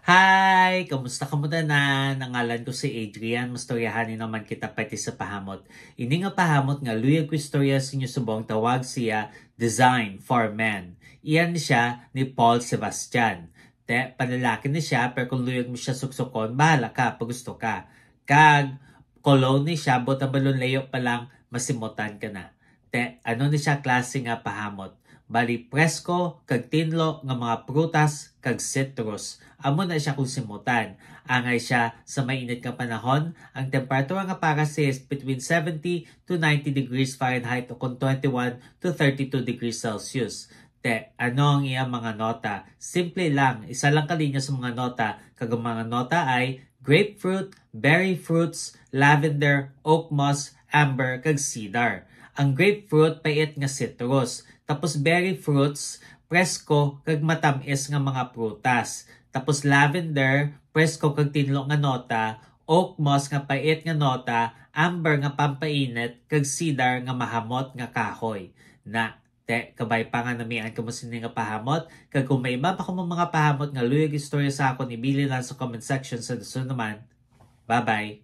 Hi! Kamusta ka muna na? Nangalan ko si Adrian. Mastoryahanin naman kita pati sa pahamot. Ini nga pahamot nga luyag ko istorya sa inyo subong tawag siya Design for Men. Iyan siya ni Paul Sebastian. Panlalaki na siya pero kung luyag mo siya suksukon, bahala ka pag gusto ka. Kag, cologne ni siya, bota balon layo pa lang, masimutan ka na. Ano ni siya klase nga pahamot? Bali presko kag tinlo nga mga prutas kag citrus. Amo na siya kung simutan. Angay siya sa mainit nga panahon. Ang temperatura nga para siya is between 70 to 90 degrees Fahrenheit o kung 21 to 32 degrees Celsius. Ano ang iyang mga nota? Simple lang. Isa lang kalinya sa mga nota. Kag ang mga nota ay grapefruit, berry fruits, lavender, oak moss, amber, kag cedar. Ang grapefruit pait nga citrus. Tapos berry fruits, presko kag matamis nga mga prutas. Tapos lavender, presko kag tinlo nga nota, oak moss nga pait nga nota, amber nga pampainit, kag cedar nga mahamot nga kahoy. Kabay pa nga namian ka mo sini nga pahamot. Kag kung may iba pa ko mga pahamot nga luyag istorya sa akon, ibili lang sa comment section sa naman. Bye-bye!